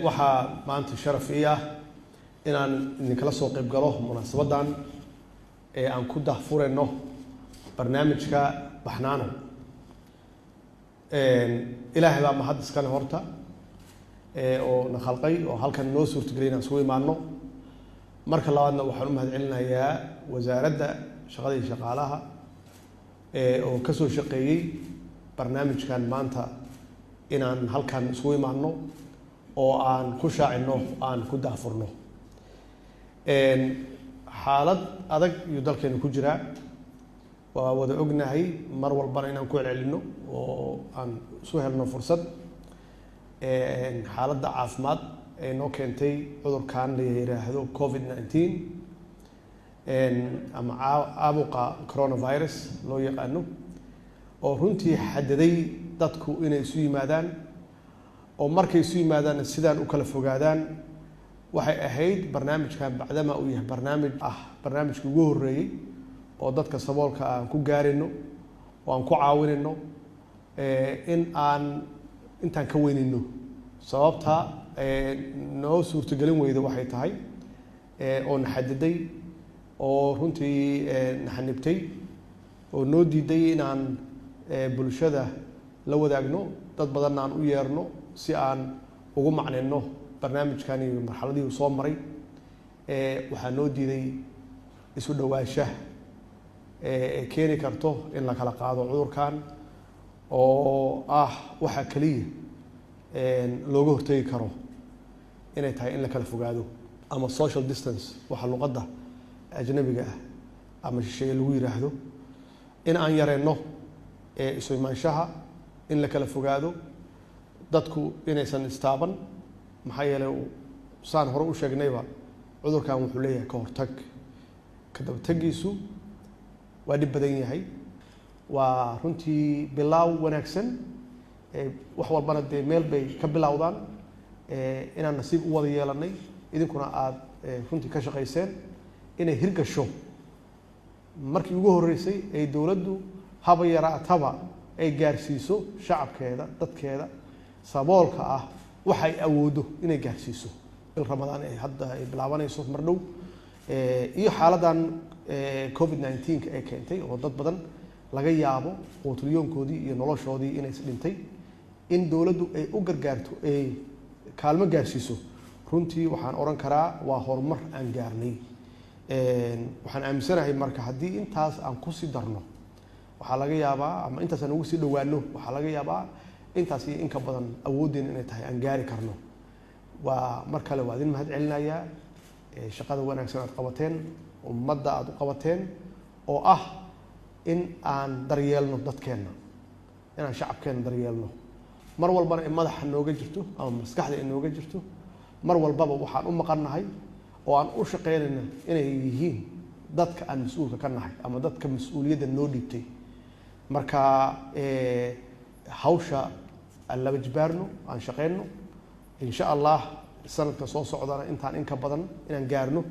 waxaa maanta sharaf ii ah inaan idinkala soo qayb galo munaasabadan ee aan ku dahfurayno barnaamijka Baxnaano. ilaahay baa mahad iska leh horta oo na khalqay oo halkan noo suurtageliyay inaan soo imaano. marka labaadna waxaan u mahad celinayaa wasaaradda shaqada iyo shaqaalaha oo ka soo shaqeeyay barnaamijkan maanta inaan halkan soo imaano oo aan ku shaacino aan ku daafurno. xaalad adag iyo dalkeena ku jira waa wada ognahay mar walbana inaan ku celcelino oo aan soo helno fursad xaaladda caafimaad ee noo keentay cudurkan la yiraahdo COVID-19 ama caabuqa coronavirus loo yaqaano oo runtii xadiday dadku inay isu yimaadaan oo markay isu yimaadaan sidaan u kala fogaadaan. waxay ahayd barnaamijkan bacdama uu yahay barnaamijkii ugu horeeyay oo dadka saboolka aan ku gaarino oo aan ku caawinino in aan intaan ka weynino. sababta noo suurtagelin weydo waxay tahay oo naxadiday oo runtii naxanibtay oo noo diiday inaan bulshada la wadaagno dad badan aan u yeerno si aan ugu macnayno barnaamijkan iyo marxaladii uu soo maray. waxaa noo diiday isu dhawaanshaha keeni karto in la kala qaado cudurkan oo waxa kaliya looga hortagi karo inay tahay in la kala fogaado ama social distance waxa luqadda ajnabiga ama shisheeye lagu yiraahdo. in aan yareyno isu imaanshaha, in la kala fogaado, dadku inaysan istaaban. maxaa yeelay saan hore u sheegnayba cudurkan wuxuu leeyahay ka hortag, ka dabtagiisu waa dhib badan yahay. waa runtii bilaaw wanaagsan wax walbana dee meel bay ka bilowdaan. inaan nasiib u wada yeelanay idinkuna aad runtii ka shaqayseen inay hirgasho markii ugu horeysay ay dowladdu haba yaraataba ay gaarsiiso shacabkeeda dadkeeda saboolka waxay awoodo inay gaarsiiso bil Ramadaan ay hadda ay bilaabanayso mar dhow iyo xaaladan COVID-19 ay keentay oo dad badan laga yaabo quutriyoonkoodii iyo noloshoodii inay dhintay. in dowladdu ay u gargaarto ay kaalmo gaarsiiso runtii waxaan oran karaa waa horumar aan gaarnay. waxaan aaminsanahay marka haddii intaas aan ku sii darno waxaa laga yaabaa ama intaas aan ugu sii dhawaano waxaa laga yaabaa intaas iyo in ka badan awoodeen inay tahay aan gaari karno. waa mar kale waa idin mahad celinayaa shaqada wanaagsan aad qabateen ummadda aad u qabateen oo in aan daryeelno dadkeena, inaan shacabkeena daryeelno mar walbana in madaxa nooga jirto ama maskaxda inooga jirto. mar walbaba waxaan u maqannahay oo aan u shaqeynayna inay yihiin dadka aan mas'uulka ka nahay ama dadka mas'uuliyadda noo dhiibtay. marka hawsha aan laba jibaarno aan shaqeyno insha Allah sanadka soo socdana intaan in ka badan inaan gaarno.